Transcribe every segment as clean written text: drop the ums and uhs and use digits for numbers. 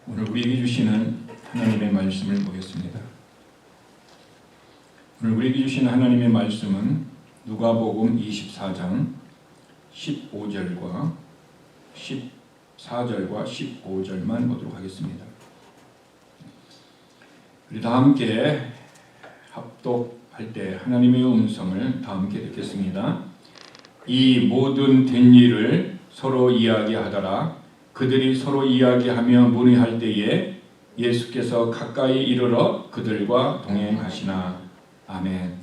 오늘 우리에게 주시는 하나님의 말씀을 보겠습니다. 오늘 우리에게 주시는 하나님의 말씀은 누가복음 24장 15절과 14절과 15절만 보도록 하겠습니다. 우리 다 함께 합독할 때 하나님의 음성을 다 함께 듣겠습니다. 이 모든 된 일을 서로 이야기하더라. 그들이 서로 이야기하며 문의할 때에 예수께서 가까이 이르러 그들과 동행하시나. 아멘.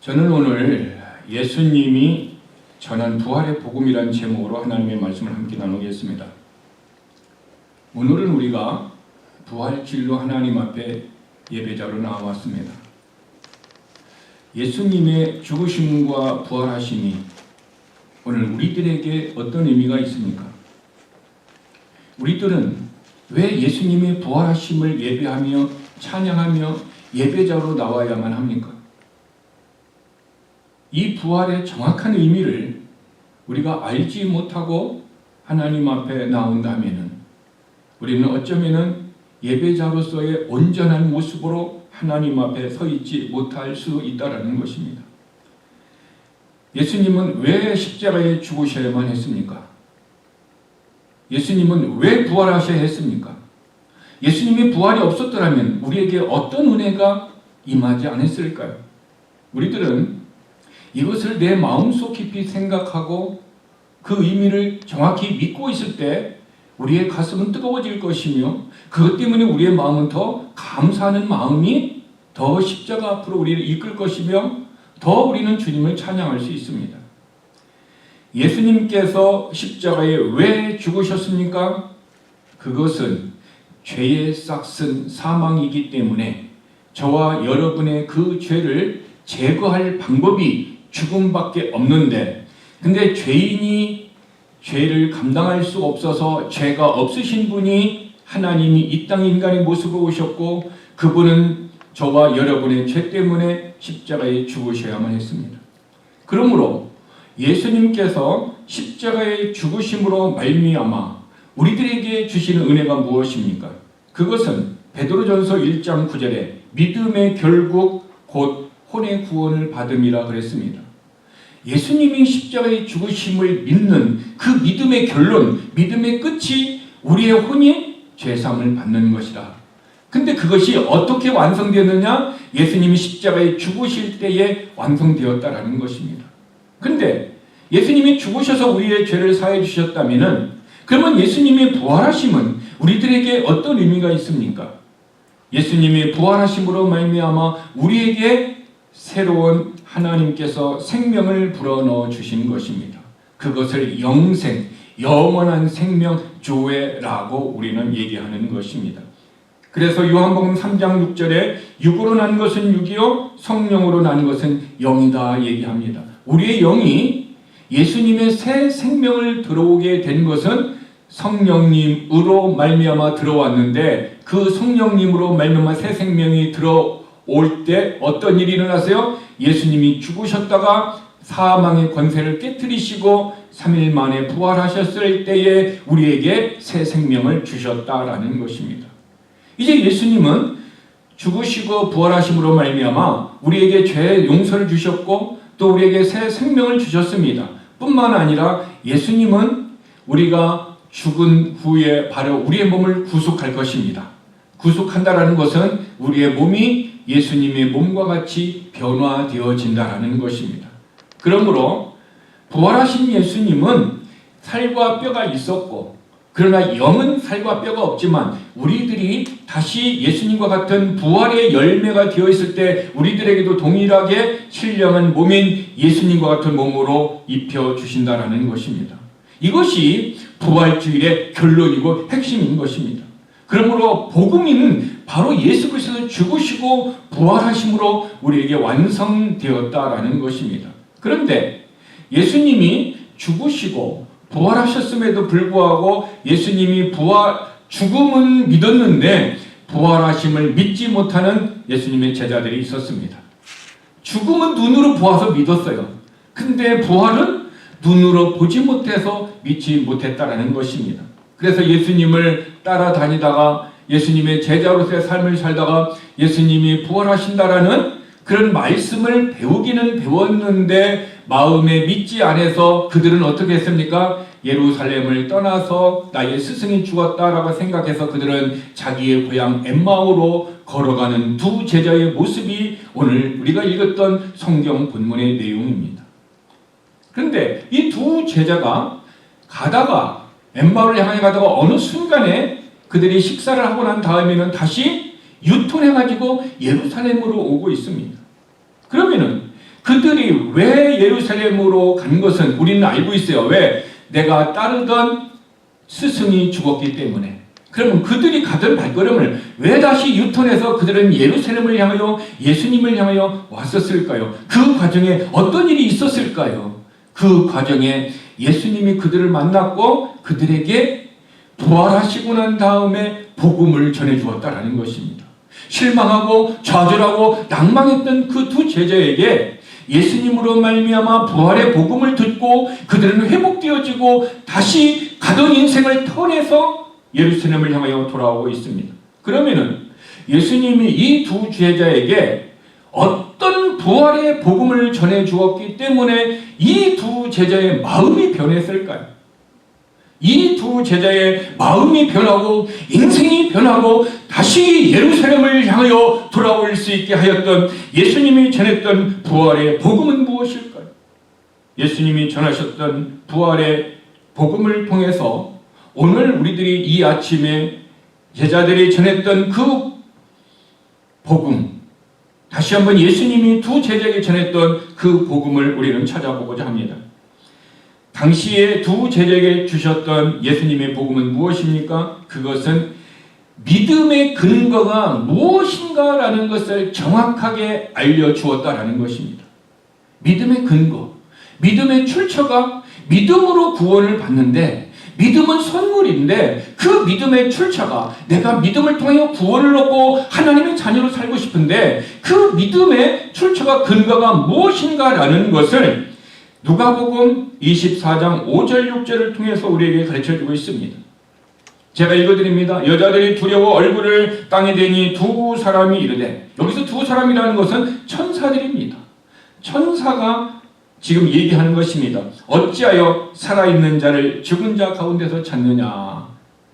저는 오늘 예수님이 전한 부활의 복음이라는 제목으로 하나님의 말씀을 함께 나누겠습니다. 오늘은 우리가 부활진로 하나님 앞에 예배자로 나왔습니다. 예수님의 죽으심과 부활하심이 오늘 우리들에게 어떤 의미가 있습니까? 우리들은 왜 예수님의 부활하심을 예배하며 찬양하며 예배자로 나와야만 합니까? 이 부활의 정확한 의미를 우리가 알지 못하고 하나님 앞에 나온다면 우리는 어쩌면 예배자로서의 온전한 모습으로 하나님 앞에 서 있지 못할 수 있다는 것입니다. 예수님은 왜 십자가에 죽으셔야만 했습니까? 예수님은 왜 부활하셔야 했습니까? 예수님의 부활이 없었더라면 우리에게 어떤 은혜가 임하지 않았을까요? 우리들은 이것을 내 마음속 깊이 생각하고 그 의미를 정확히 믿고 있을 때 우리의 가슴은 뜨거워질 것이며 그것 때문에 우리의 마음은 더 감사하는 마음이 더 십자가 앞으로 우리를 이끌 것이며 더 우리는 주님을 찬양할 수 있습니다. 예수님께서 십자가에 왜 죽으셨습니까? 그것은 죄의 싹슨 사망이기 때문에 저와 여러분의 그 죄를 제거할 방법이 죽음밖에 없는데, 근데 죄인이 죄를 감당할 수 없어서 죄가 없으신 분이 하나님이 이 땅 인간의 모습으로 오셨고 그분은 저와 여러분의 죄 때문에 십자가에 죽으셔야만 했습니다. 그러므로 예수님께서 십자가에 죽으심으로 말미암아 우리들에게 주시는 은혜가 무엇입니까? 그것은 베드로전서 1장 9절에 믿음의 결국 곧 혼의 구원을 받음이라 그랬습니다. 예수님이 십자가에 죽으심을 믿는 그 믿음의 결론, 믿음의 끝이 우리의 혼이 죄사함을 받는 것이다. 근데 그것이 어떻게 완성되느냐? 예수님이 십자가에 죽으실 때에 완성되었다라는 것입니다. 근데 예수님이 죽으셔서 우리의 죄를 사해 주셨다면은 그러면 예수님의 부활하심은 우리들에게 어떤 의미가 있습니까? 예수님의 부활하심으로 말미암아 우리에게 새로운 하나님께서 생명을 불어넣어 주신 것입니다. 그것을 영생, 영원한 생명 조회라고 우리는 얘기하는 것입니다. 그래서 요한복음 3장 6절에 육으로 난 것은 육이요 성령으로 난 것은 영이다 얘기합니다. 우리의 영이 예수님의 새 생명을 들어오게 된 것은 성령님으로 말미암아 들어왔는데 그 성령님으로 말미암아 새 생명이 들어올 때 어떤 일이 일어났어요? 예수님이 죽으셨다가 사망의 권세를 깨뜨리시고 3일 만에 부활하셨을 때에 우리에게 새 생명을 주셨다라는 것입니다. 이제 예수님은 죽으시고 부활하심으로 말미암아 우리에게 죄의 용서를 주셨고 또 우리에게 새 생명을 주셨습니다. 뿐만 아니라 예수님은 우리가 죽은 후에 바로 우리의 몸을 구속할 것입니다. 구속한다라는 것은 우리의 몸이 예수님의 몸과 같이 변화되어진다라는 것입니다. 그러므로 부활하신 예수님은 살과 뼈가 있었고 그러나 영은 살과 뼈가 없지만 우리들이 다시 예수님과 같은 부활의 열매가 되어 있을 때 우리들에게도 동일하게 신령한 몸인 예수님과 같은 몸으로 입혀주신다라는 것입니다. 이것이 부활주일의 결론이고 핵심인 것입니다. 그러므로 복음은 바로 예수 그리스도 죽으시고 부활하심으로 우리에게 완성되었다라는 것입니다. 그런데 예수님이 죽으시고 부활하셨음에도 불구하고 예수님이 죽음은 믿었는데 부활하심을 믿지 못하는 예수님의 제자들이 있었습니다. 죽음은 눈으로 보아서 믿었어요. 근데 부활은 눈으로 보지 못해서 믿지 못했다라는 것입니다. 그래서 예수님을 따라다니다가 예수님의 제자로서의 삶을 살다가 예수님이 부활하신다라는 그런 말씀을 배우기는 배웠는데 마음에 믿지 않아서 그들은 어떻게 했습니까? 예루살렘을 떠나서 나의 스승이 죽었다라고 생각해서 그들은 자기의 고향 엠마오로 걸어가는 두 제자의 모습이 오늘 우리가 읽었던 성경 본문의 내용입니다. 그런데 이 두 제자가 가다가 엠마오를 향해 가다가 어느 순간에 그들이 식사를 하고 난 다음에는 다시 유턴해가지고 예루살렘으로 오고 있습니다. 그러면은 그들이 왜 예루살렘으로 간 것은 우리는 알고 있어요. 왜? 내가 따르던 스승이 죽었기 때문에. 그러면 그들이 가던 발걸음을 왜 다시 유턴해서 그들은 예루살렘을 향하여 예수님을 향하여 왔었을까요? 그 과정에 어떤 일이 있었을까요? 그 과정에 예수님이 그들을 만났고 그들에게 부활하시고 난 다음에 복음을 전해주었다라는 것입니다. 실망하고 좌절하고 낭망했던 그 두 제자에게 예수님으로 말미암아 부활의 복음을 듣고 그들은 회복되어지고 다시 가던 인생을 턴해서 예루살렘을 향하여 돌아오고 있습니다. 그러면은 예수님이 이 두 제자에게 어떤 부활의 복음을 전해 주었기 때문에 이 두 제자의 마음이 변했을까요? 이 두 제자의 마음이 변하고 인생이 변하고 다시 예루살렘을 향하여 돌아올 수 있게 하였던 예수님이 전했던 부활의 복음은 무엇일까요? 예수님이 전하셨던 부활의 복음을 통해서 오늘 우리들이 이 아침에 제자들이 전했던 그 복음, 다시 한번 예수님이 두 제자에게 전했던 그 복음을 우리는 찾아보고자 합니다. 당시에 두 제자에게 주셨던 예수님의 복음은 무엇입니까? 그것은 믿음의 근거가 무엇인가라는 것을 정확하게 알려주었다라는 것입니다. 믿음의 근거, 믿음의 출처가 믿음으로 구원을 받는데 믿음은 선물인데 그 믿음의 출처가 내가 믿음을 통해 구원을 얻고 하나님의 자녀로 살고 싶은데 그 믿음의 출처가 근거가 무엇인가라는 것을 누가복음 24장 5절 6절을 통해서 우리에게 가르쳐주고 있습니다. 제가 읽어드립니다. 여자들이 두려워 얼굴을 땅에 대니 두 사람이 이르되, 여기서 두 사람이라는 것은 천사들입니다. 천사가 지금 얘기하는 것입니다. 어찌하여 살아있는 자를 죽은 자 가운데서 찾느냐.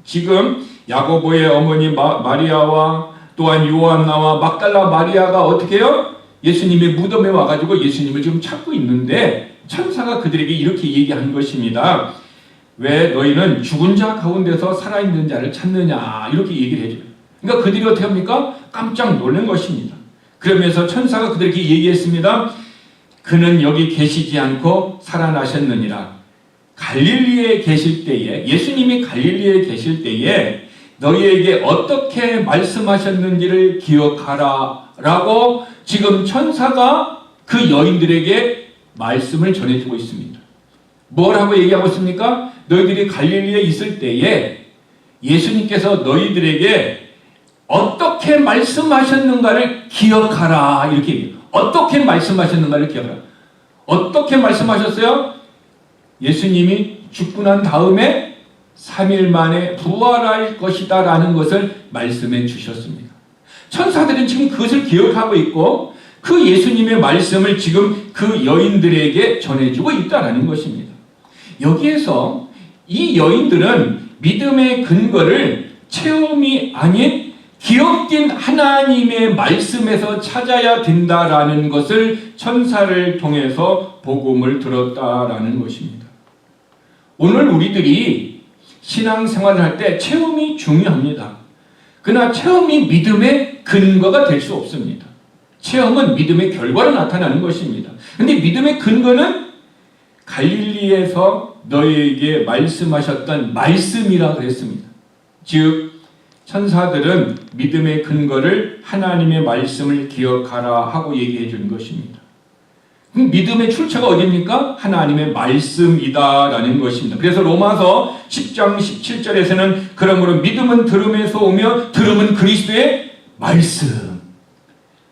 지금 야고보의 어머니 마리아와 또한 요한나와 막달라 마리아가 어떻게 해요? 예수님의 무덤에 와가지고 예수님을 지금 찾고 있는데 천사가 그들에게 이렇게 얘기한 것입니다. 왜 너희는 죽은 자 가운데서 살아있는 자를 찾느냐, 이렇게 얘기를 해줘요. 그러니까 그들이 어떻게 합니까? 깜짝 놀란 것입니다. 그러면서 천사가 그들에게 얘기했습니다. 그는 여기 계시지 않고 살아나셨느니라. 갈릴리에 계실 때에, 예수님이 갈릴리에 계실 때에 너희에게 어떻게 말씀하셨는지를 기억하라 라고 지금 천사가 그 여인들에게 말씀을 전해주고 있습니다. 뭐라고 얘기하고 있습니까? 너희들이 갈릴리에 있을 때에 예수님께서 너희들에게 어떻게 말씀하셨는가를 기억하라, 이렇게 얘기해요. 어떻게 말씀하셨는가를 기억하라. 어떻게 말씀하셨어요? 예수님이 죽고 난 다음에 3일 만에 부활할 것이다 라는 것을 말씀해 주셨습니다. 천사들은 지금 그것을 기억하고 있고 그 예수님의 말씀을 지금 그 여인들에게 전해주고 있다는 것입니다. 여기에서 이 여인들은 믿음의 근거를 체험이 아닌 기억된 하나님의 말씀에서 찾아야 된다라는 것을 천사를 통해서 복음을 들었다라는 것입니다. 오늘 우리들이 신앙생활을 할 때 체험이 중요합니다. 그러나 체험이 믿음의 근거가 될 수 없습니다. 체험은 믿음의 결과로 나타나는 것입니다. 그런데 믿음의 근거는 갈릴리에서 너희에게 말씀하셨던 말씀이라 그랬습니다. 즉 천사들은 믿음의 근거를 하나님의 말씀을 기억하라 하고 얘기해 준 것입니다. 믿음의 출처가 어디입니까? 하나님의 말씀이다라는 것입니다. 그래서 로마서 10장 17절에서는 그러므로 믿음은 들음에서 오며 들음은 그리스도의 말씀.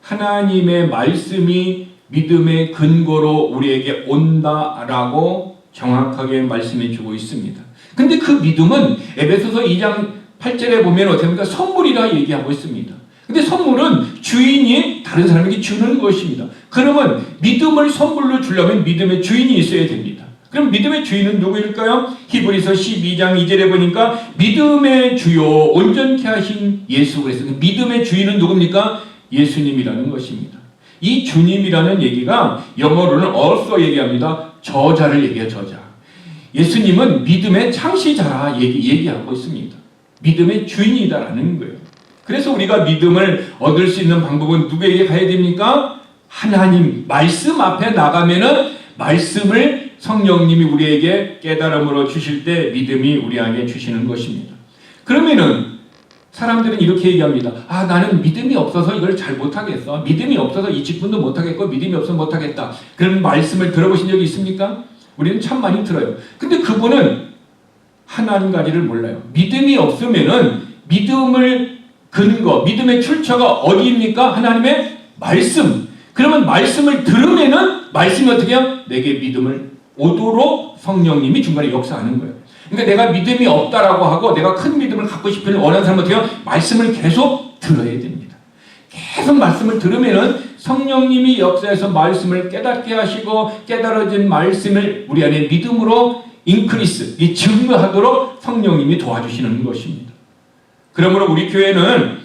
하나님의 말씀이 믿음의 근거로 우리에게 온다라고 정확하게 말씀해 주고 있습니다. 근데 그 믿음은 에베소서 2장 8절에 보면 어떻게 합니까? 선물이라 얘기하고 있습니다. 근데 선물은 주인이 다른 사람에게 주는 것입니다. 그러면 믿음을 선물로 주려면 믿음의 주인이 있어야 됩니다. 그럼 믿음의 주인은 누구일까요? 히브리서 12장 2절에 보니까 믿음의 주요 온전케 하신 예수 그리스도. 믿음의 주인은 누굽니까? 예수님이라는 것입니다. 이 주님이라는 얘기가 영어로는 also 얘기합니다. 저자를 얘기해요. 저자. 예수님은 믿음의 창시자라 얘기하고 있습니다. 믿음의 주인이다라는 거예요. 그래서 우리가 믿음을 얻을 수 있는 방법은 누구에게 가야 됩니까? 하나님 말씀 앞에 나가면은 말씀을 성령님이 우리에게 깨달음으로 주실 때 믿음이 우리에게 주시는 것입니다. 그러면은 사람들은 이렇게 얘기합니다. 아, 나는 믿음이 없어서 이걸 잘 못하겠어. 믿음이 없어서 이 직분도 못하겠고 믿음이 없어서 못하겠다. 그런 말씀을 들어보신 적이 있습니까? 우리는 참 많이 들어요. 근데 그분은 하나 한 가지를 몰라요. 믿음이 없으면은 믿음을 근거, 믿음의 출처가 어디입니까? 하나님의 말씀. 그러면 말씀을 들으면은 말씀이 어떻게 해요? 내게 믿음을 오도록 성령님이 중간에 역사하는 거예요. 그러니까 내가 믿음이 없다라고 하고 내가 큰 믿음을 갖고 싶은 원하는 사람은 어떻게 해요? 말씀을 계속 들어야 됩니다. 계속 말씀을 들으면은 성령님이 역사해서 말씀을 깨닫게 하시고 깨달아진 말씀을 우리 안에 믿음으로 인크리스, 증거하도록 성령님이 도와주시는 것입니다. 그러므로 우리 교회는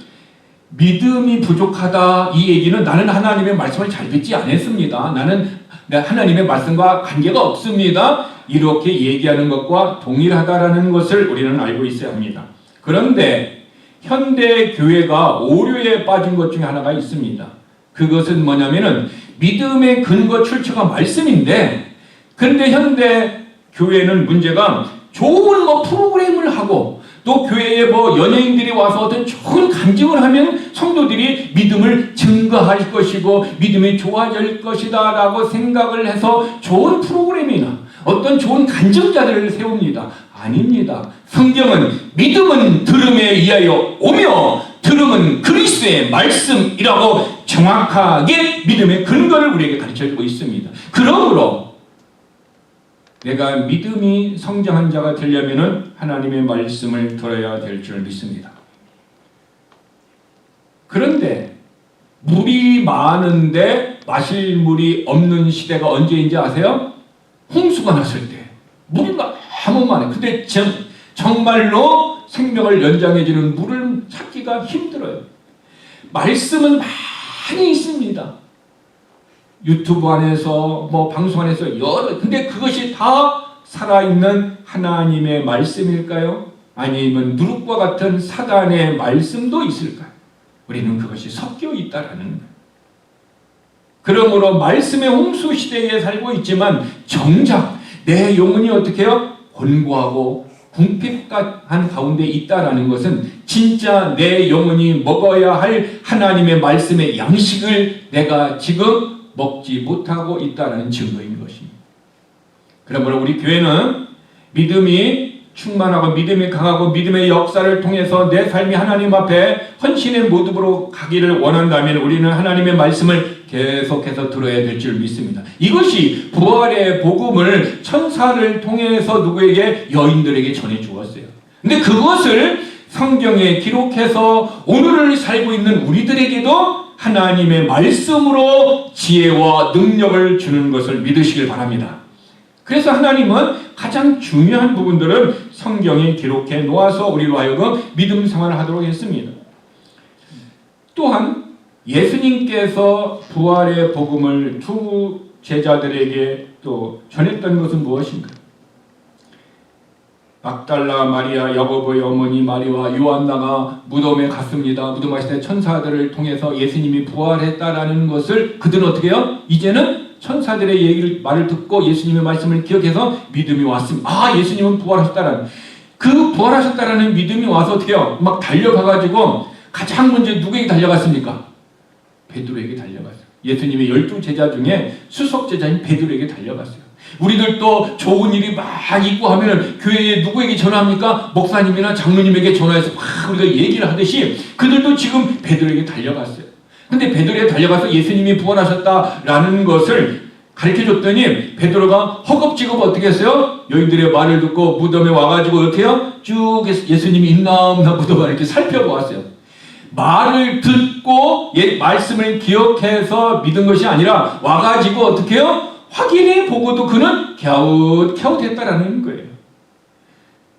믿음이 부족하다 이 얘기는 나는 하나님의 말씀을 잘 듣지 않았습니다. 나는 하나님의 말씀과 관계가 없습니다. 이렇게 얘기하는 것과 동일하다라는 것을 우리는 알고 있어야 합니다. 그런데 현대 교회가 오류에 빠진 것 중에 하나가 있습니다. 그것은 뭐냐면은 믿음의 근거 출처가 말씀인데, 그런데 현대 교회는 문제가 좋은 프로그램을 하고 또 교회에 연예인들이 와서 어떤 좋은 간증을 하면 성도들이 믿음을 증거할 것이고 믿음이 좋아질 것이다 라고 생각을 해서 좋은 프로그램이나 어떤 좋은 간증자들을 세웁니다. 아닙니다. 성경은 믿음은 들음에 의하여 오며 들음은 그리스도의 말씀이라고 정확하게 믿음의 근거를 우리에게 가르쳐주고 있습니다. 그러므로 내가 믿음이 성장한 자가 되려면 하나님의 말씀을 들어야 될 줄 믿습니다. 그런데 물이 많은데 마실 물이 없는 시대가 언제인지 아세요? 홍수가 났을 때 물이 너무 많아요. 근데 정말로 생명을 연장해주는 물을 찾기가 힘들어요. 말씀은 많이 있습니다. 유튜브 안에서 방송 안에서 근데 그것이 다 살아있는 하나님의 말씀일까요? 아니면 누룩과 같은 사단의 말씀도 있을까요? 우리는 그것이 섞여 있다라는 거예요. 그러므로 말씀의 홍수 시대에 살고 있지만 정작 내 영혼이 어떻게 해요? 곤고하고 궁핍한 가운데 있다라는 것은 진짜 내 영혼이 먹어야 할 하나님의 말씀의 양식을 내가 지금 먹지 못하고 있다는 증거인 것입니다. 그러므로 우리 교회는 믿음이 충만하고 믿음이 강하고 믿음의 역사를 통해서 내 삶이 하나님 앞에 헌신의 모습으로 가기를 원한다면 우리는 하나님의 말씀을 계속해서 들어야 될 줄 믿습니다. 이것이 부활의 복음을 천사를 통해서 누구에게? 여인들에게 전해 주었어요. 근데 그것을 성경에 기록해서 오늘을 살고 있는 우리들에게도 하나님의 말씀으로 지혜와 능력을 주는 것을 믿으시길 바랍니다. 그래서 하나님은 가장 중요한 부분들을 성경에 기록해 놓아서 우리로 하여금 믿음 생활을 하도록 했습니다. 또한 예수님께서 부활의 복음을 두 제자들에게 또 전했던 것은 무엇인가? 막달라 마리아, 야고보의 어머니 마리와 요한나가 무덤에 갔습니다. 무덤 갔을 때 천사들을 통해서 예수님이 부활했다라는 것을 그들은 어떻게 해요? 이제는 천사들의 말을 듣고 예수님의 말씀을 기억해서 믿음이 왔습니다. 아, 예수님은 부활하셨다라는 그 부활하셨다라는 믿음이 와서 어떻게 해요? 막 달려가가지고 가장 먼저 누구에게 달려갔습니까? 베드로에게 달려갔어요. 예수님의 12제자 중에 수석 제자인 베드로에게 달려갔어요. 우리들도 좋은 일이 막 있고 하면 교회에 누구에게 전화합니까? 목사님이나 장로님에게 전화해서 막 우리가 얘기를 하듯이 그들도 지금 베드로에게 달려갔어요. 근데 베드로에게 달려가서 예수님이 부활하셨다라는 것을 가르쳐줬더니 베드로가 허겁지겁 어떻게 했어요? 여인들의 말을 듣고 무덤에 와가지고 어떻게 해요? 쭉 예수님이 있나 없나 무덤을 이렇게 살펴보았어요. 말을 듣고 말씀을 기억해서 믿은 것이 아니라 와가지고 어떻게 해요? 확인해 보고도 그는 갸웃갸웃했다라는 거예요.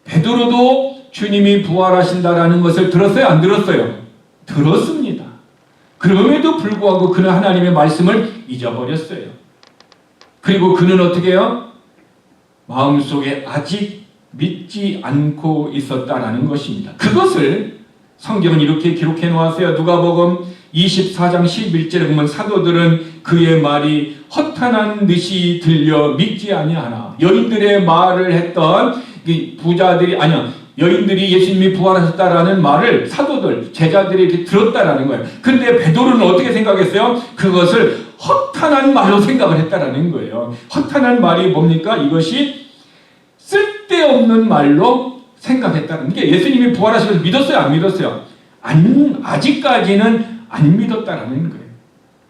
베드로도 주님이 부활하신다라는 것을 들었어요? 안 들었어요? 들었습니다. 그럼에도 불구하고 그는 하나님의 말씀을 잊어버렸어요. 그리고 그는 어떻게 해요? 마음속에 아직 믿지 않고 있었다라는 것입니다. 그것을 성경은 이렇게 기록해 놓았어요. 누가복음 24장 11절에 보면 사도들은 그의 말이 허탄한 듯이 들려 믿지 아니하나. 여인들의 말을 했던 부자들이 여인들이 예수님이 부활하셨다라는 말을 사도들, 제자들이 이렇게 들었다라는 거예요. 근데 베드로는 어떻게 생각했어요? 그것을 허탄한 말로 생각을 했다라는 거예요. 허탄한 말이 뭡니까? 이것이 쓸데없는 말로 생각했다는 게 예수님이 부활하셔서 믿었어요? 안 믿었어요? 아직까지는 안 믿었다라는 거예요.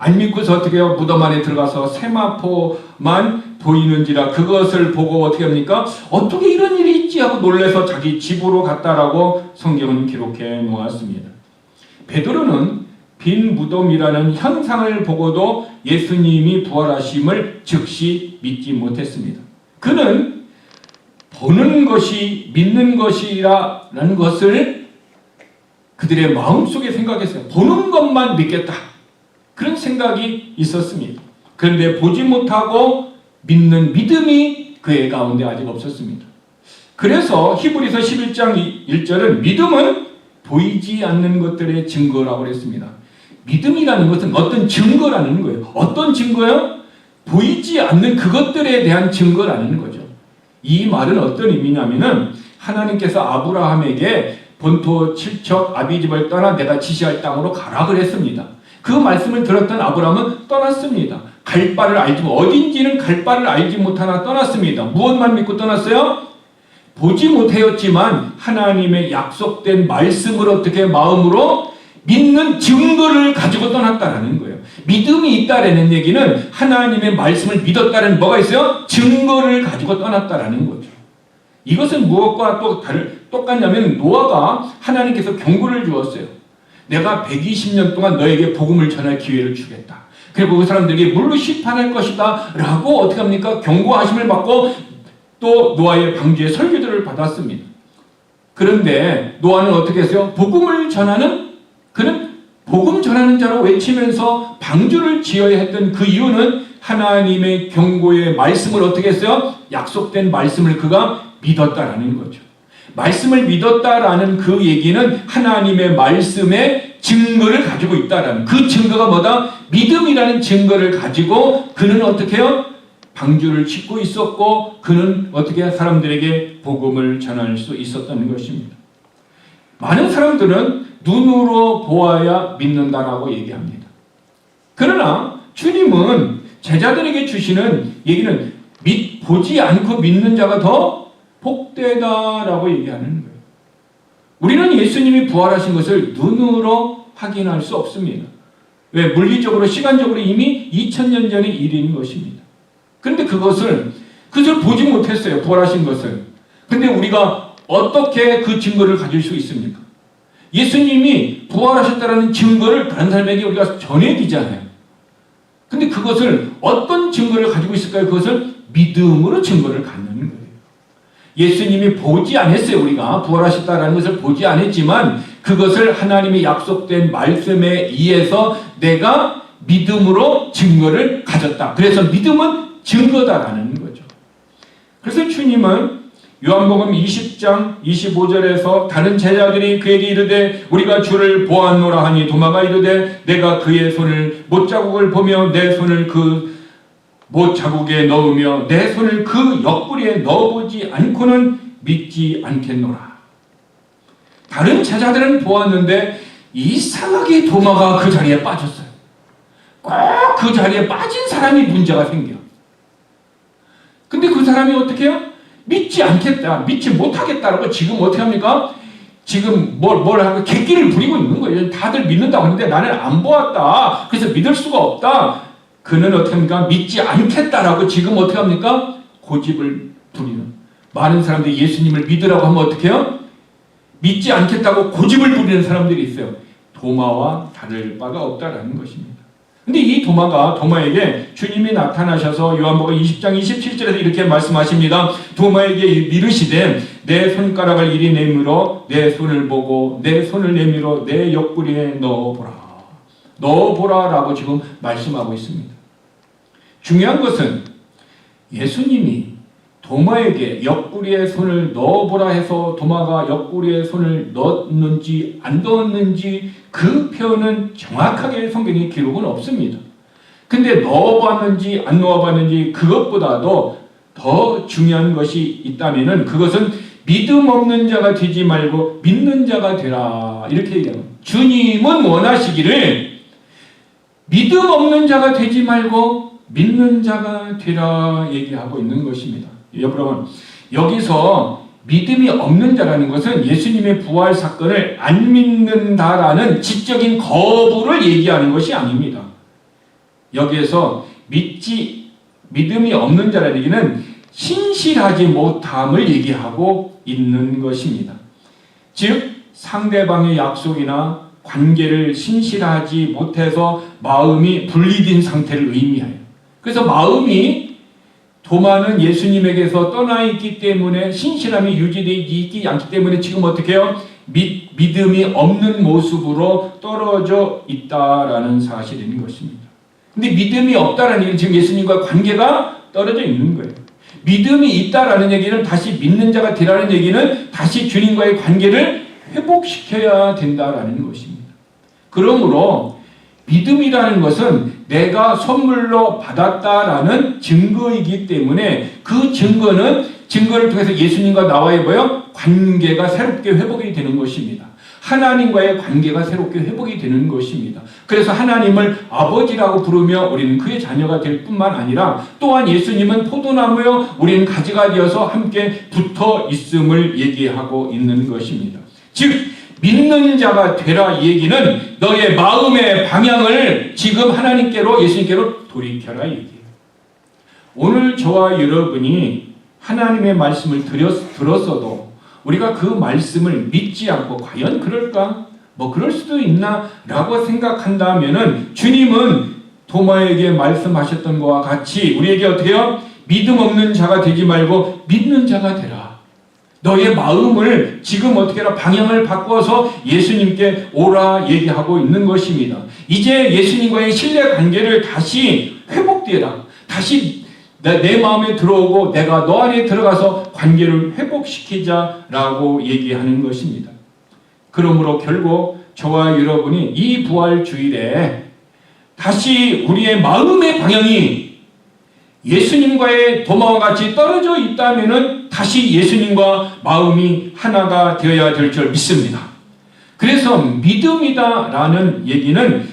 안 믿고서 어떻게 해요? 무덤 안에 들어가서 세마포만 보이는지라 그것을 보고 어떻게 합니까? 어떻게 이런 일이 있지 하고 놀라서 자기 집으로 갔다라고 성경은 기록해 놓았습니다. 베드로는 빈 무덤이라는 현상을 보고도 예수님이 부활하심을 즉시 믿지 못했습니다. 그는 보는 것이 믿는 것이라는 것을 그들의 마음속에 생각했어요. 보는 것만 믿겠다. 그런 생각이 있었습니다. 그런데 보지 못하고 믿는 믿음이 그의 가운데 아직 없었습니다. 그래서 히브리서 11장 1절은 믿음은 보이지 않는 것들의 증거라고 했습니다. 믿음이라는 것은 어떤 증거라는 거예요. 어떤 증거요? 보이지 않는 그것들에 대한 증거라는 거죠. 이 말은 어떤 의미냐면은 하나님께서 아브라함에게 본토 칠척 아비집을 떠나 내가 지시할 땅으로 가라 그랬습니다. 그 말씀을 들었던 아브라함은 떠났습니다. 갈 바를 알지 어딘지는 갈 바를 알지 못하나 떠났습니다. 무엇만 믿고 떠났어요? 보지 못하였지만 하나님의 약속된 말씀을 어떻게 마음으로 믿는 증거를 가지고 떠났다라는 거예요. 믿음이 있다라는 얘기는 하나님의 말씀을 믿었다는 뭐가 있어요? 증거를 가지고 떠났다라는 거죠. 이것은 무엇과 똑같냐면 노아가 하나님께서 경고를 주었어요. 내가 120년 동안 너에게 복음을 전할 기회를 주겠다. 그리고 그 사람들에게 물로 심판할 것이다 라고 어떻게 합니까? 경고하심을 받고 또 노아의 방주의 설교들을 받았습니다. 그런데 노아는 어떻게 했어요? 그는 복음 전하는 자로 외치면서 방주를 지어야 했던 그 이유는 하나님의 경고의 말씀을 어떻게 했어요? 약속된 말씀을 그가 믿었다라는 거죠. 말씀을 믿었다라는 그 얘기는 하나님의 말씀의 증거를 가지고 있다라는 그 증거가 뭐다? 믿음이라는 증거를 가지고 그는 어떻게 해요? 방주를 짓고 있었고 그는 어떻게 사람들에게 복음을 전할 수 있었다는 것입니다. 많은 사람들은 눈으로 보아야 믿는다라고 얘기합니다. 그러나 주님은 제자들에게 주시는 얘기는 보지 않고 믿는 자가 더 복되다라고 얘기하는 거예요. 우리는 예수님이 부활하신 것을 눈으로 확인할 수 없습니다. 왜? 물리적으로 시간적으로 이미 2000년 전의 일인 것입니다. 그런데 그것을 보지 못했어요. 부활하신 것을. 근데 우리가 어떻게 그 증거를 가질 수 있습니까? 예수님이 부활하셨다는 증거를 다른 사람에게 우리가 전해드리잖아요. 근데 그것을 어떤 증거를 가지고 있을까요? 그것을 믿음으로 증거를 갖는 거예요. 예수님이 보지 않았어요. 우리가 부활하셨다는 것을 보지 않았지만 그것을 하나님이 약속된 말씀에 의해서 내가 믿음으로 증거를 가졌다. 그래서 믿음은 증거다라는 거죠. 그래서 주님은 요한복음 20장 25절에서 다른 제자들이 그에게 이르되 우리가 주를 보았노라 하니 도마가 이르되 내가 그의 손을 못자국을 보며 내 손을 그 못자국에 넣으며 내 손을 그 옆구리에 넣어보지 않고는 믿지 않겠노라. 다른 제자들은 보았는데 이상하게 도마가 그 자리에 빠졌어요. 꼭 그 자리에 빠진 사람이 문제가 생겨. 근데 그 사람이 어떻게 해요? 믿지 않겠다, 믿지 못하겠다라고 지금 어떻게 합니까? 지금 뭘 하고 객기를 부리고 있는 거예요. 다들 믿는다고 하는데 나는 안 보았다. 그래서 믿을 수가 없다. 그는 어떻게 합니까? 믿지 않겠다라고 지금 어떻게 합니까? 고집을 부리는. 많은 사람들이 예수님을 믿으라고 하면 어떻게 해요? 믿지 않겠다고 고집을 부리는 사람들이 있어요. 도마와 다를 바가 없다라는 것입니다. 근데 이 도마에게 주님이 나타나셔서 요한복음 20장 27절에서 이렇게 말씀하십니다. 도마에게 이르시되 내 손가락을 이리 내밀어 내 손을 보고 내 손을 내밀어 내 옆구리에 넣어보라 라고 지금 말씀하고 있습니다. 중요한 것은 예수님이 도마에게 옆구리에 손을 넣어보라 해서 도마가 옆구리에 손을 넣었는지 안 넣었는지 그 표현은 정확하게 성경에 기록은 없습니다. 근데 넣어봤는지 안 넣어봤는지 그것보다도 더 중요한 것이 있다면은 그것은 믿음 없는 자가 되지 말고 믿는 자가 되라 이렇게 얘기합니다. 주님은 원하시기를 믿음 없는 자가 되지 말고 믿는 자가 되라 얘기하고 있는 것입니다. 여러분, 여기서 믿음이 없는 자라는 것은 예수님의 부활 사건을 안 믿는다라는 지적인 거부를 얘기하는 것이 아닙니다. 여기에서 믿음이 없는 자라는 얘기는 신실하지 못함을 얘기하고 있는 것입니다. 즉 상대방의 약속이나 관계를 신실하지 못해서 마음이 분리된 상태를 의미해요. 그래서 마음이 도마는 예수님에게서 떠나 있기 때문에 신실함이 유지되지 있지 않기 때문에 지금 어떻게 해요? 믿음이 없는 모습으로 떨어져 있다라는 사실인 것입니다. 근데 믿음이 없다라는 얘기는 지금 예수님과 관계가 떨어져 있는 거예요. 믿음이 있다라는 얘기는 다시 믿는 자가 되라는 얘기는 다시 주님과의 관계를 회복시켜야 된다라는 것입니다. 그러므로 믿음이라는 것은 내가 선물로 받았다라는 증거이기 때문에 그 증거를 통해서 예수님과 나와의 관계가 새롭게 회복이 되는 것입니다. 하나님과의 관계가 새롭게 회복이 되는 것입니다. 그래서 하나님을 아버지라고 부르며 우리는 그의 자녀가 될 뿐만 아니라 또한 예수님은 포도나무여 우리는 가지가 되어서 함께 붙어 있음을 얘기하고 있는 것입니다. 즉 믿는 자가 되라 이 얘기는 너의 마음의 방향을 지금 하나님께로 예수님께로 돌이켜라 이 얘기예요. 오늘 저와 여러분이 하나님의 말씀을 들었어도 우리가 그 말씀을 믿지 않고 과연 그럴까? 그럴 수도 있나? 라고 생각한다면은 주님은 도마에게 말씀하셨던 것과 같이 우리에게 어떻게 해요? 믿음 없는 자가 되지 말고 믿는 자가 되라. 너의 마음을 지금 어떻게 해라? 방향을 바꿔서 예수님께 오라 얘기하고 있는 것입니다. 이제 예수님과의 신뢰 관계를 다시 회복되라. 다시 내 마음에 들어오고 내가 너 안에 들어가서 관계를 회복시키자라고 얘기하는 것입니다. 그러므로 결국 저와 여러분이 이 부활 주일에 다시 우리의 마음의 방향이 예수님과의 도마와 같이 떨어져 있다면은 다시 예수님과 마음이 하나가 되어야 될 줄 믿습니다. 그래서 믿음이다라는 얘기는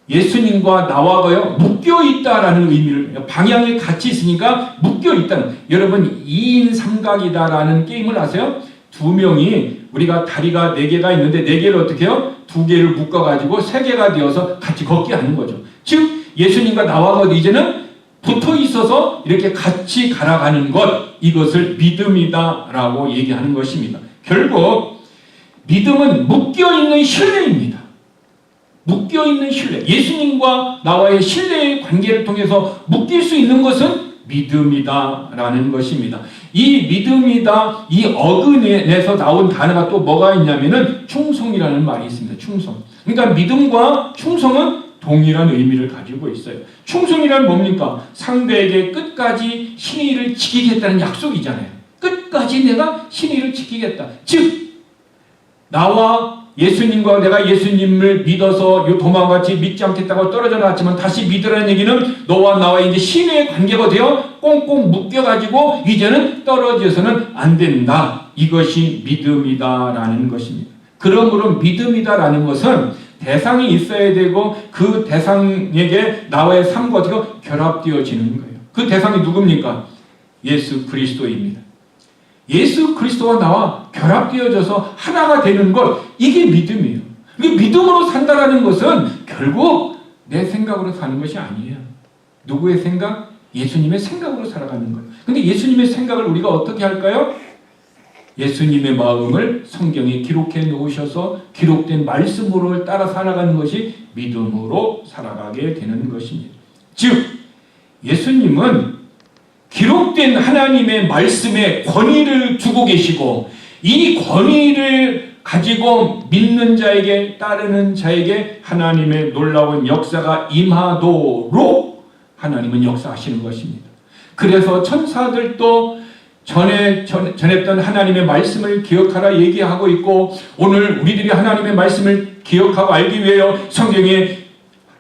예수님과 나와가요 묶여 있다라는 의미를 방향이 같이 있으니까 묶여 있다는. 여러분 2인 삼각이다라는 게임을 아세요? 두 명이 우리가 다리가 4개가 있는데 4개를 어떻게 해요? 2개를 묶어가지고 3개가 되어서 같이 걷게 하는 거죠. 즉 예수님과 나와가 이제는 붙어 있어서 이렇게 같이 갈아가는 것, 이것을 믿음이다라고 얘기하는 것입니다. 결국 믿음은 묶여있는 신뢰입니다. 묶여있는 신뢰. 예수님과 나와의 신뢰의 관계를 통해서 묶일 수 있는 것은 믿음이다라는 것입니다. 이 믿음이다, 이 어근에서 나온 단어가 또 뭐가 있냐면은 충성이라는 말이 있습니다. 충성. 그러니까 믿음과 충성은 동일한 의미를 가지고 있어요. 충성이란 뭡니까? 상대에게 끝까지 신의를 지키겠다는 약속이잖아요. 끝까지 내가 신의를 지키겠다. 즉 나와 예수님과 내가 예수님을 믿어서 이 도마같이 믿지 않겠다고 떨어져 나왔지만 다시 믿으라는 얘기는 너와 나와 이제 신의 관계가 되어 꽁꽁 묶여가지고 이제는 떨어져서는 안 된다. 이것이 믿음이다라는 것입니다. 그러므로 믿음이다라는 것은 대상이 있어야 되고 그 대상에게 나와의 삶과 어떻게 결합되어지는 거예요. 그 대상이 누굽니까? 예수 그리스도입니다. 예수 그리스도와 나와 결합되어져서 하나가 되는 것, 이게 믿음이에요. 믿음으로 산다라는 것은 결국 내 생각으로 사는 것이 아니에요. 누구의 생각? 예수님의 생각으로 살아가는 거예요. 근데 예수님의 생각을 우리가 어떻게 할까요? 예수님의 마음을 성경에 기록해 놓으셔서 기록된 말씀으로 따라 살아가는 것이 믿음으로 살아가게 되는 것입니다. 즉 예수님은 기록된 하나님의 말씀에 권위를 주고 계시고 이 권위를 가지고 믿는 자에게 따르는 자에게 하나님의 놀라운 역사가 임하도록 하나님은 역사하시는 것입니다. 그래서 천사들도 전했던 하나님의 말씀을 기억하라 얘기하고 있고 오늘 우리들이 하나님의 말씀을 기억하고 알기 위하여 성경에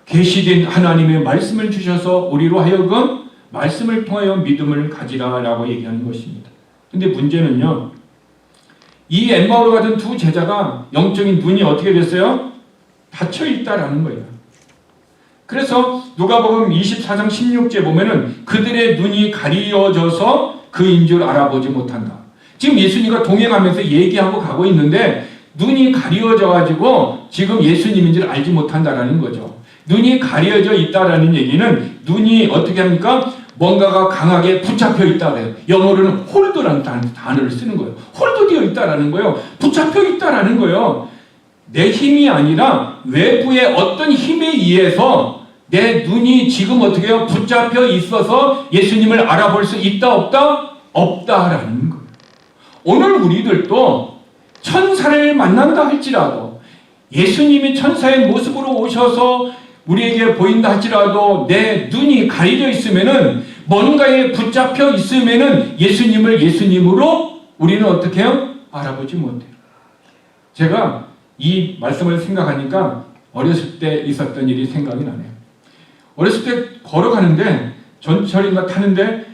계시된 하나님의 말씀을 주셔서 우리로 하여금 말씀을 통하여 믿음을 가지라라고 얘기하는 것입니다. 근데 문제는요. 이 엠마오로 가던 두 제자가 영적인 눈이 어떻게 됐어요? 닫혀 있다라는 거예요. 그래서 누가복음 24장 16절 보면은 그들의 눈이 가리워져서 그인 줄 알아보지 못한다. 지금 예수님과 동행하면서 얘기하고 가고 있는데 눈이 가리워져 가지고 지금 예수님인 줄 알지 못한다라는 거죠. 눈이 가려져 있다라는 얘기는 눈이 어떻게 합니까? 뭔가가 강하게 붙잡혀 있다 그래요. 영어로는 홀드라는 단어를 쓰는 거예요. 홀드되어 있다라는 거예요. 붙잡혀 있다라는 거예요. 내 힘이 아니라 외부의 어떤 힘에 의해서 내 눈이 지금 어떻게 해요? 붙잡혀 있어서 예수님을 알아볼 수 있다 없다? 없다라는 거예요. 오늘 우리들도 천사를 만난다 할지라도 예수님이 천사의 모습으로 오셔서 우리에게 보인다 할지라도 내 눈이 가려져 있으면은 뭔가에 붙잡혀 있으면은 예수님을 예수님으로 우리는 어떻게 해요? 알아보지 못해요. 제가 이 말씀을 생각하니까 어렸을 때 있었던 일이 생각이 나네요. 어렸을 때 걸어가는데 전철인가 타는데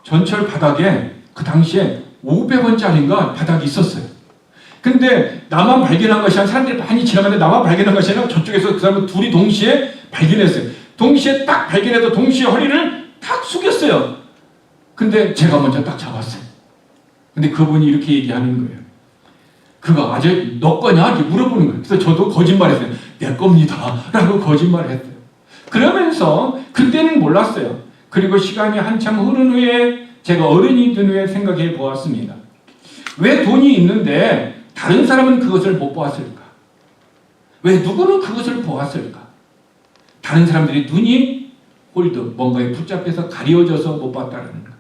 전철 바닥에 그 당시에 500원짜리인가 바닥이 있었어요. 근데 나만 발견한 것이 아니라 사람들이 많이 지나가는데 나만 발견한 것이 아니라 저쪽에서 그 사람은 둘이 동시에 발견했어요. 동시에 딱 발견해서 동시에 허리를 탁 숙였어요. 근데 제가 먼저 딱 잡았어요. 근데 그분이 이렇게 얘기하는 거예요. 그거 아직 너 거냐? 이렇게 물어보는 거예요. 그래서 저도 거짓말했어요. 내 겁니다. 라고 거짓말을 했어요. 그러면서 그때는 몰랐어요. 그리고 시간이 한참 흐른 후에 제가 어른이 된 후에 생각해 보았습니다. 왜 돈이 있는데 다른 사람은 그것을 못 보았을까? 왜 누구는 그것을 보았을까? 다른 사람들이 눈이 홀드, 뭔가에 붙잡혀서 가려져서 못 봤다는 거.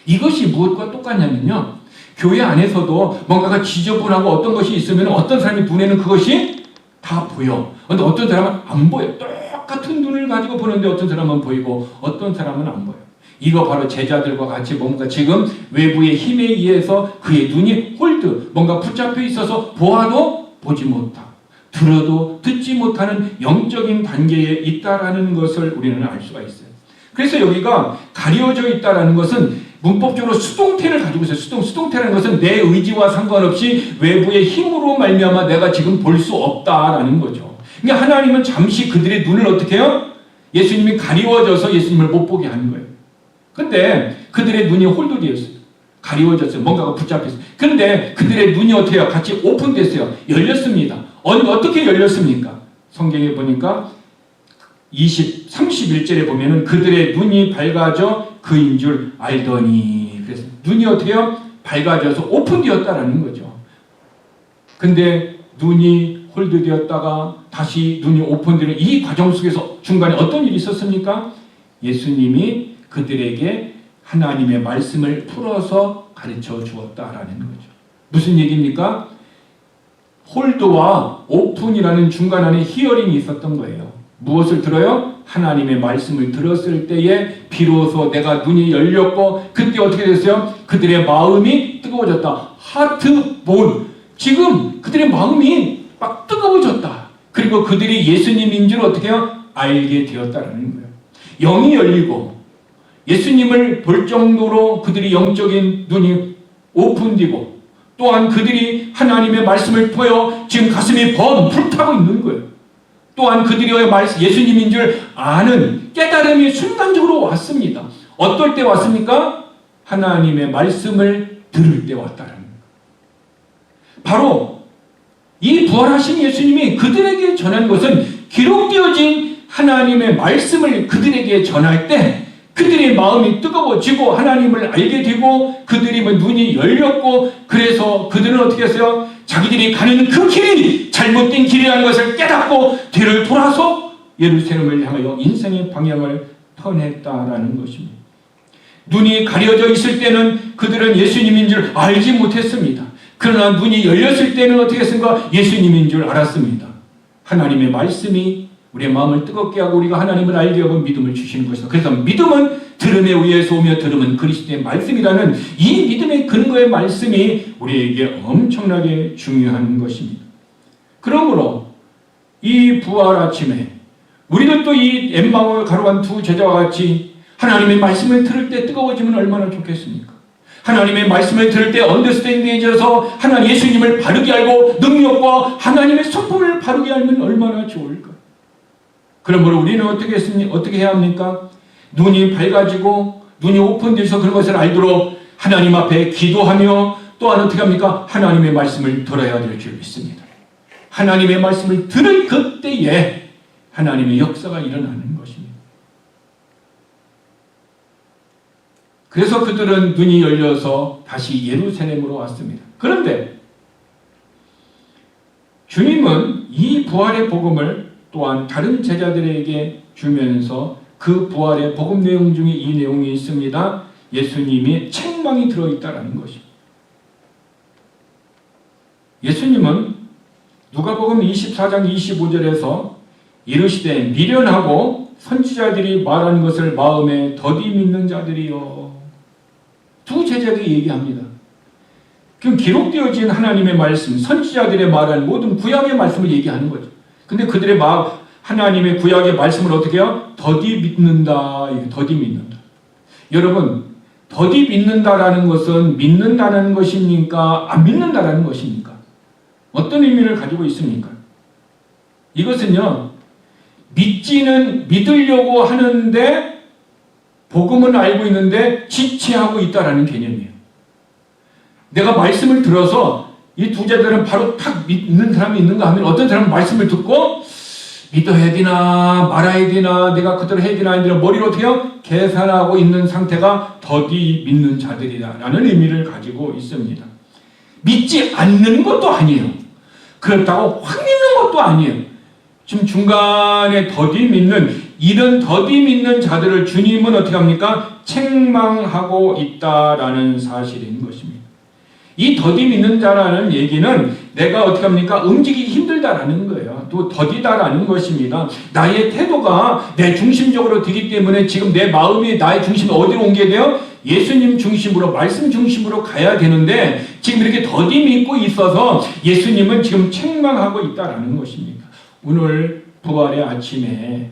이것이 무엇과 똑같냐면요. 교회 안에서도 뭔가가 지저분하고 어떤 것이 있으면 어떤 사람의 눈에는 그것이 다 보여. 근데 어떤 사람은 안 보여. 똑같은 눈을 가지고 보는데 어떤 사람은 보이고 어떤 사람은 안 보여. 이거 바로 제자들과 같이 뭔가 지금 외부의 힘에 의해서 그의 눈이 홀드, 뭔가 붙잡혀 있어서 보아도 보지 못하, 들어도 듣지 못하는 영적인 단계에 있다라는 것을 우리는 알 수가 있어요. 그래서 여기가 가려져 있다라는 것은 문법적으로 수동태를 가지고 있어요. 수동태라는 것은 내 의지와 상관없이 외부의 힘으로 말미암아 내가 지금 볼 수 없다라는 거죠. 그러니까 하나님은 잠시 그들의 눈을 어떻게 해요? 예수님이 가리워져서 예수님을 못 보게 하는 거예요. 근데 그들의 눈이 홀드되었어요. 가리워졌어요. 뭔가가 붙잡혔어요. 그런데 그들의 눈이 어떻게 해요? 같이 오픈됐어요. 열렸습니다. 어떻게 열렸습니까? 성경에 보니까 31절에 보면은 그들의 눈이 밝아져 그인 줄 알더니, 그래서 눈이 어떻게 해요? 밝아져서 오픈되었다라는 거죠. 근데 눈이 홀드되었다가 다시 눈이 오픈되는 이 과정 속에서 중간에 어떤 일이 있었습니까? 예수님이 그들에게 하나님의 말씀을 풀어서 가르쳐 주었다라는 거죠. 무슨 얘기입니까? 홀드와 오픈이라는 중간 안에 히어링이 있었던 거예요. 무엇을 들어요? 하나님의 말씀을 들었을 때에 비로소 내가 눈이 열렸고 그때 어떻게 됐어요? 그들의 마음이 뜨거워졌다. 하트 본. 지금 그들의 마음이 막 뜨거워졌다. 그리고 그들이 예수님인 줄 어떻게 해요? 알게 되었다라는 거예요. 영이 열리고 예수님을 볼 정도로 그들이 영적인 눈이 오픈되고 또한 그들이 하나님의 말씀을 통하여 지금 가슴이 불타고 있는 거예요. 또한 그들이 예수님인 줄 아는 깨달음이 순간적으로 왔습니다. 어떨 때 왔습니까? 하나님의 말씀을 들을 때 왔다는 거예요. 바로 이 부활하신 예수님이 그들에게 전한 것은 기록되어진 하나님의 말씀을 그들에게 전할 때 그들의 마음이 뜨거워지고 하나님을 알게 되고 그들의 눈이 열렸고, 그래서 그들은 어떻게 했어요? 자기들이 가는 그 길이 잘못된 길이라는 것을 깨닫고 뒤를 돌아서 예루살렘을 향하여 인생의 방향을 터냈다라는 것입니다. 눈이 가려져 있을 때는 그들은 예수님인 줄 알지 못했습니다. 그러나 눈이 열렸을 때는 어떻게 했습니까? 예수님인 줄 알았습니다. 하나님의 말씀이 우리의 마음을 뜨겁게 하고 우리가 하나님을 알게 하고 믿음을 주시는 것이다. 그래서 믿음은 들음에 의해서 오며 들음은 그리스도의 말씀이라는 이 믿음의 근거의 말씀이 우리에게 엄청나게 중요한 것입니다. 그러므로 이 부활 아침에 우리도 또 이 엠마오에 가로간 두 제자와 같이 하나님의 말씀을 들을 때 뜨거워지면 얼마나 좋겠습니까? 하나님의 말씀을 들을 때 언더스탠딩해져서 하나님 예수님을 바르게 알고 능력과 하나님의 성품을 바르게 알면 얼마나 좋을까? 그러므로 우리는 어떻게 해야 합니까? 눈이 밝아지고 눈이 오픈돼서 그런 것을 알도록 하나님 앞에 기도하며 또한 어떻게 합니까? 하나님의 말씀을 들어야 될 줄 믿습니다. 하나님의 말씀을 들을 그때에 하나님의 역사가 일어나는 것입니다. 그래서 그들은 눈이 열려서 다시 예루살렘으로 왔습니다. 그런데 주님은 이 부활의 복음을 또한 다른 제자들에게 주면서 그 부활의 복음 내용 중에 이 내용이 있습니다. 예수님이 책망이 들어있다는 것입니다. 예수님은 누가복음 24장 25절에서 이르시되 미련하고 선지자들이 말한 것을 마음에 더디 믿는 자들이요. 두 제자들이 얘기합니다. 그럼 기록되어진 하나님의 말씀, 선지자들의 말한 모든 구약의 말씀을 얘기하는 거죠. 근데 그들의 마음, 하나님의 구약의 말씀을 어떻게 해요? 더디 믿는다. 더디 믿는다. 여러분, 더디 믿는다라는 것은 믿는다는 것입니까? 안 믿는다라는 것입니까? 어떤 의미를 가지고 있습니까? 이것은요, 믿으려고 하는데 복음은 알고 있는데 지체하고 있다라는 개념이에요. 내가 말씀을 들어서 이 두 제자들은 바로 탁 믿는 사람이 있는가 하면 어떤 사람은 말씀을 듣고 믿어야 되나 말아야 되나 내가 그대로 해야 되나 아니라 머리로 어떻게 해요? 계산하고 있는 상태가 더디 믿는 자들이다라는 의미를 가지고 있습니다. 믿지 않는 것도 아니에요. 그렇다고 확 믿는 것도 아니에요. 지금 중간에 더디 믿는 이런 더디 믿는 자들을 주님은 어떻게 합니까? 책망하고 있다라는 사실인 것입니다. 이 더디 믿는 자라는 얘기는 내가 어떻게 합니까? 움직이기 힘들다라는 거예요. 또 더디다라는 것입니다. 나의 태도가 내 중심적으로 되기 때문에 지금 내 마음이 나의 중심이 어디로 옮겨야 돼요? 예수님 중심으로 말씀 중심으로 가야 되는데 지금 이렇게 더디 믿고 있어서 예수님은 지금 책망하고 있다라는 것입니다. 오늘 부활의 아침에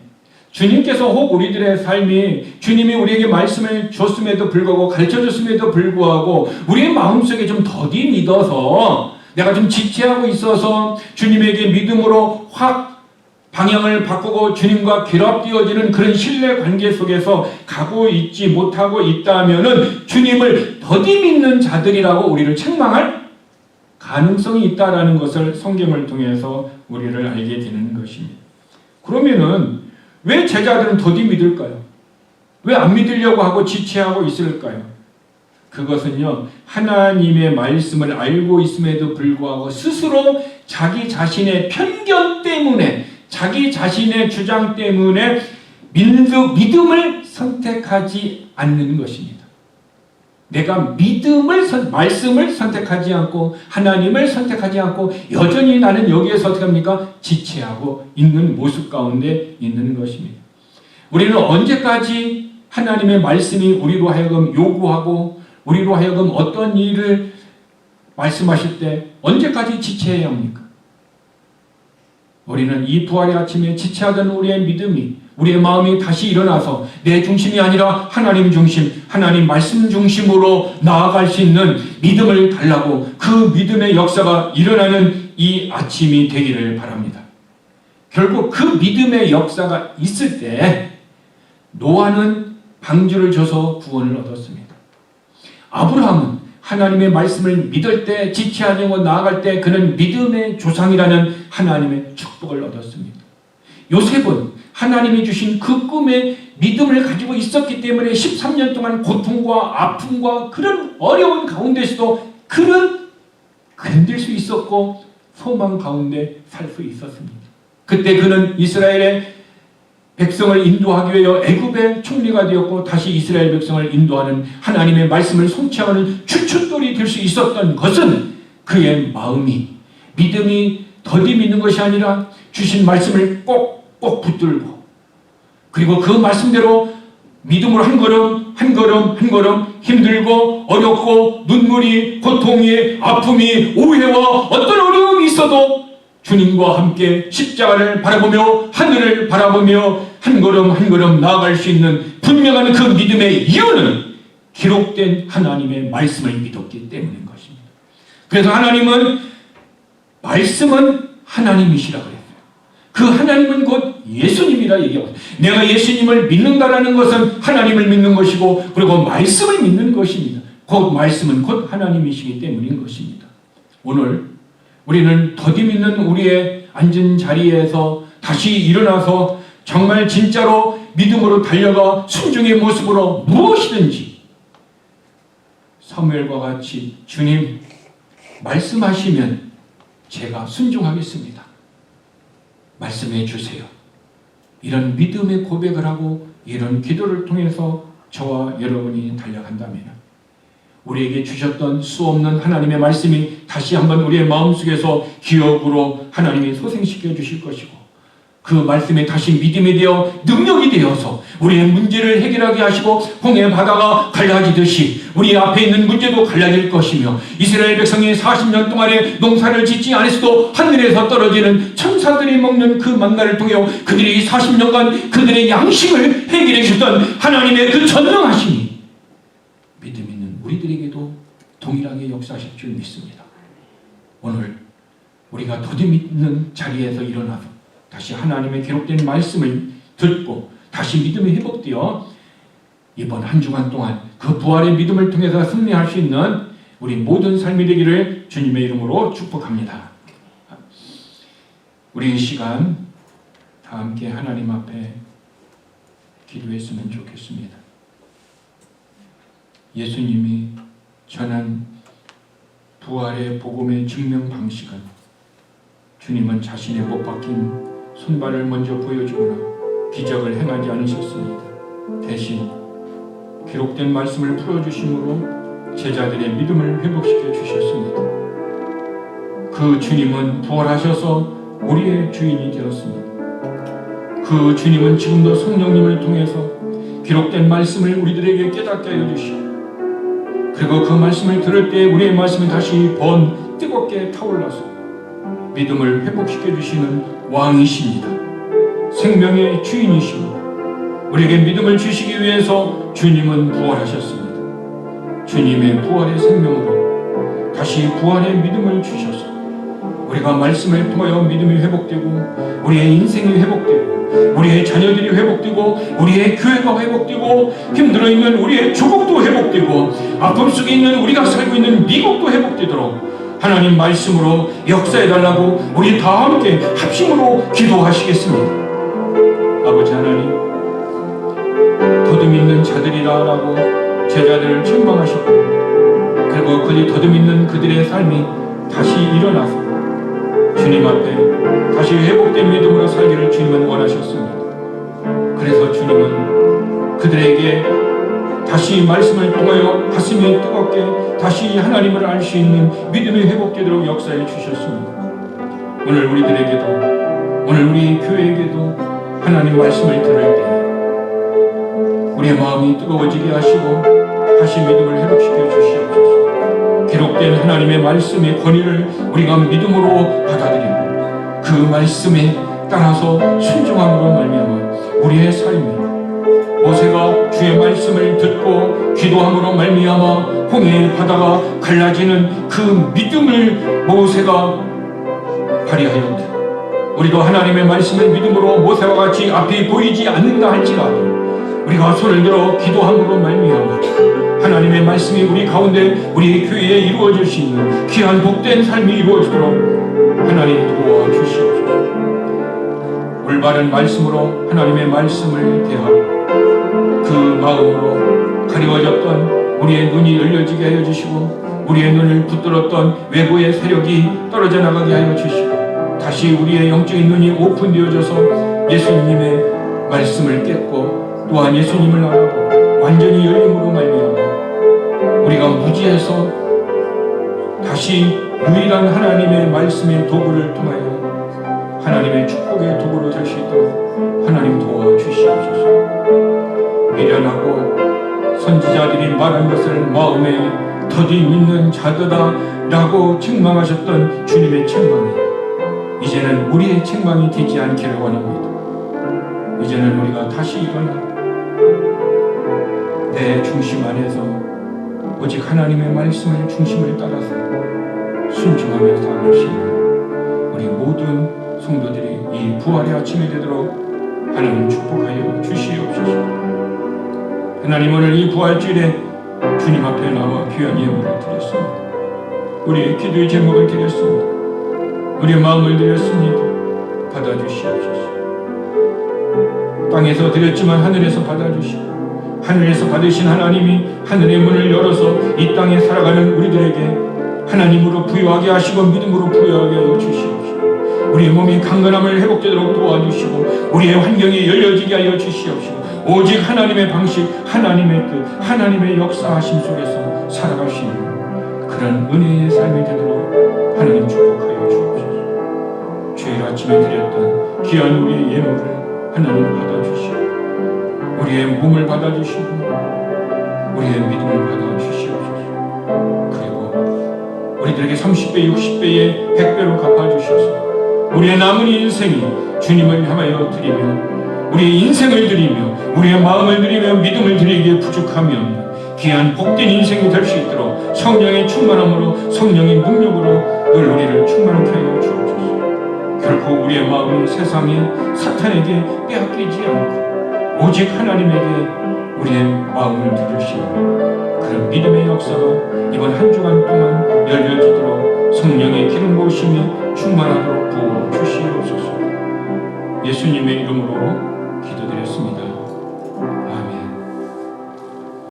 주님께서 혹 우리들의 삶이 주님이 우리에게 말씀을 줬음에도 불구하고 가르쳐줬음에도 불구하고 우리의 마음속에 좀 더디 믿어서 내가 좀 지체하고 있어서 주님에게 믿음으로 확 방향을 바꾸고 주님과 결합되어지는 그런 신뢰 관계 속에서 가고 있지 못하고 있다면은 주님을 더디 믿는 자들이라고 우리를 책망할 가능성이 있다라는 것을 성경을 통해서 우리를 알게 되는 것입니다. 그러면은 왜 제자들은 더디 믿을까요? 왜 안 믿으려고 하고 지체하고 있을까요? 그것은요, 하나님의 말씀을 알고 있음에도 불구하고 스스로 자기 자신의 편견 때문에 자기 자신의 주장 때문에 믿음을 선택하지 않는 것입니다. 내가 말씀을 선택하지 않고 하나님을 선택하지 않고 여전히 나는 여기에서 어떻게 합니까? 지체하고 있는 모습 가운데 있는 것입니다. 우리는 언제까지 하나님의 말씀이 우리로 하여금 요구하고 우리로 하여금 어떤 일을 말씀하실 때 언제까지 지체해야 합니까? 우리는 이 부활의 아침에 지체하던 우리의 믿음이 우리의 마음이 다시 일어나서 내 중심이 아니라 하나님 중심, 하나님 말씀 중심으로 나아갈 수 있는 믿음을 달라고 그 믿음의 역사가 일어나는 이 아침이 되기를 바랍니다. 결국 그 믿음의 역사가 있을 때 노아는 방주를 줘서 구원을 얻었습니다. 아브라함은 하나님의 말씀을 믿을 때 지체하지 않고 나아갈 때 그는 믿음의 조상이라는 하나님의 축복을 얻었습니다. 요셉은 하나님이 주신 그 꿈에 믿음을 가지고 있었기 때문에 13년 동안 고통과 아픔과 그런 어려운 가운데서도 그는 견딜 수 있었고 소망 가운데 살 수 있었습니다. 그때 그는 이스라엘의 백성을 인도하기 위하여 애굽의 총리가 되었고 다시 이스라엘 백성을 인도하는 하나님의 말씀을 성취하는 주춧돌이 될 수 있었던 것은 그의 마음이 믿음이 더디 믿는 것이 아니라 주신 말씀을 꼭꼭 붙들고 그리고 그 말씀대로 믿음으로 한 걸음 한 걸음 한 걸음 힘들고 어렵고 눈물이 고통이 아픔이 오해와 어떤 어려움이 있어도 주님과 함께 십자가를 바라보며 하늘을 바라보며 한 걸음 한 걸음 나아갈 수 있는 분명한 그 믿음의 이유는 기록된 하나님의 말씀을 믿었기 때문인 것입니다. 그래서 하나님은 말씀은 하나님이시라 그랬어요. 그 하나님은 곧 예수님이라 얘기하고 내가 예수님을 믿는다라는 것은 하나님을 믿는 것이고 그리고 말씀을 믿는 것입니다. 곧 말씀은 곧 하나님이시기 때문인 것입니다. 오늘 우리는 더디 믿는 우리의 앉은 자리에서 다시 일어나서 정말 진짜로 믿음으로 달려가 순종의 모습으로 무엇이든지 사무엘과 같이 주님 말씀하시면 제가 순종하겠습니다. 말씀해 주세요. 이런 믿음의 고백을 하고 이런 기도를 통해서 저와 여러분이 달려간다면 우리에게 주셨던 수없는 하나님의 말씀이 다시 한번 우리의 마음속에서 기억으로 하나님이 소생시켜 주실 것이고 그 말씀에 다시 믿음이 되어 능력이 되어서 우리의 문제를 해결하게 하시고 홍해 바다가 갈라지듯이 우리 앞에 있는 문제도 갈라질 것이며 이스라엘 백성이 40년 동안에 농사를 짓지 않았어도 하늘에서 떨어지는 천사들이 먹는 그 만나를 통해 그들이 40년간 그들의 양식을 해결해 주셨던 하나님의 그 전능하심이 믿음 있는 우리들에게도 동일하게 역사하실 줄 믿습니다. 오늘 우리가 더디 믿는 자리에서 일어나서 다시 하나님의 기록된 말씀을 듣고 다시 믿음이 회복되어 이번 한 주간 동안 그 부활의 믿음을 통해서 승리할 수 있는 우리 모든 삶이 되기를 주님의 이름으로 축복합니다. 우리 이 시간 다 함께 하나님 앞에 기도했으면 좋겠습니다. 예수님이 전한 부활의 복음의 증명 방식은 주님은 자신의 못 박힌 손발을 먼저 보여주거나 기적을 행하지 않으셨습니다. 대신 기록된 말씀을 풀어주심으로 제자들의 믿음을 회복시켜 주셨습니다. 그 주님은 부활하셔서 우리의 주인이 되었습니다. 그 주님은 지금도 성령님을 통해서 기록된 말씀을 우리들에게 깨닫게 하여 주시고 그리고 그 말씀을 들을 때 우리의 말씀이 다시 뜨겁게 타올라서 믿음을 회복시켜 주시는 왕이십니다. 생명의 주인이십니다. 우리에게 믿음을 주시기 위해서 주님은 부활하셨습니다. 주님의 부활의 생명으로 다시 부활의 믿음을 주셔서 우리가 말씀을 통하여 믿음이 회복되고 우리의 인생이 회복되고 우리의 자녀들이 회복되고 우리의 교회가 회복되고 힘들어 있는 우리의 조국도 회복되고 아픔 속에 있는 우리가 살고 있는 미국도 회복되도록 하나님 말씀으로 역사해달라고 우리 다 함께 합심으로 기도하시겠습니다. 아버지 하나님, 더듬 있는 자들이라고 제자들을 책망하셨고 그리고 그들이 더듬 있는 그들의 삶이 다시 일어나서 주님 앞에 다시 회복된 믿음으로 살기를 주님은 원하셨습니다. 그래서 주님은 그들에게 다시 말씀을 통하여 가슴이 뜨겁게 다시 하나님을 알 수 있는 믿음이 회복되도록 역사해 주셨습니다. 오늘 우리들에게도 오늘 우리 교회에게도 하나님 말씀을 들을 때 우리의 마음이 뜨거워지게 하시고 다시 믿음을 회복시켜 주시옵소서. 기록된 하나님의 말씀의 권위를 우리가 믿음으로 받아들이고 그 말씀에 따라서 순종함으로 말미암아 우리의 삶이 모세가 주의 말씀을 듣고 기도함으로 말미암아 홍해의 바다가 갈라지는 그 믿음을 모세가 발휘하였다. 우리도 하나님의 말씀을 믿음으로 모세와 같이 앞이 보이지 않는다 할지라도 우리가 손을 들어 기도함으로 말미암아 하나님의 말씀이 우리 가운데 우리 교회에 이루어질 수 있는 귀한 복된 삶이 이루어지도록 하나님 도와주시옵소서. 올바른 말씀으로 하나님의 말씀을 대하고 그 마음으로 가리워졌던 우리의 눈이 열려지게 하여 주시고 우리의 눈을 붙들었던 외부의 세력이 떨어져 나가게 하여 주시고 다시 우리의 영적인 눈이 오픈되어져서 예수님의 말씀을 깨닫고 또한 예수님을 알아보고 완전히 열림으로 말미암아 우리가 무지해서 다시 유일한 하나님의 말씀의 도구를 통하여 하나님의 축복의 도구로 될 수 있도록 하나님 도와주시옵소서. 미련하고 선지자들이 말한 것을 마음에 더디 믿는 자들다 라고 책망하셨던 주님의 책망이 이제는 우리의 책망이 되지 않기를 원합니다. 이제는 우리가 다시 일어나 내 중심 안에서 오직 하나님의 말씀을 중심을 따라서 순종하며 살아가시는 우리 모든 성도들이 이 부활의 아침이 되도록 하나님 축복하여 주시옵소서. 하나님 오늘 이 부활주일에 주님 앞에 나와 귀한 예물을 드렸습니다. 우리의 기도의 제목을 드렸습니다. 우리의 마음을 드렸습니다. 받아주시옵소서. 땅에서 드렸지만 하늘에서 받아주시고 하늘에서 받으신 하나님이 하늘의 문을 열어서 이 땅에 살아가는 우리들에게 하나님으로 부유하게 하시고 믿음으로 부유하게 하여 주시옵소서. 우리의 몸이 강건함을 회복되도록 도와주시고 우리의 환경이 열려지게 하여 주시옵시고 오직 하나님의 방식, 하나님의 뜻, 하나님의 역사하심 속에서 살아갈 수 있는 그런 은혜의 삶이 되도록 하나님 축복하여 주옵소서. 주일 아침에 드렸던 귀한 우리의 예물을 하나님 받아주시고 우리의 몸을 받아주시고 우리의 믿음을 받아주시옵소서. 그리고 우리들에게 30배, 60배의 100배로 갚아주셔서 우리의 남은 인생이 주님을 향하여 드리며 우리의 인생을 드리며 우리의 마음을 드리며 믿음을 드리기에 부족하면 귀한 복된 인생이 될 수 있도록 성령의 충만함으로 성령의 능력으로 늘 우리를 충만케 하여 주옵소서. 결코 우리의 마음이 세상에 사탄에게 빼앗기지 않고 오직 하나님에게 우리의 마음을 드리시는 그런 믿음의 역사가 이번 한 주간 동안 열려지도록 성령의 기름 부으심이 충만하도록 부어 주시옵소서. 예수님의 이름으로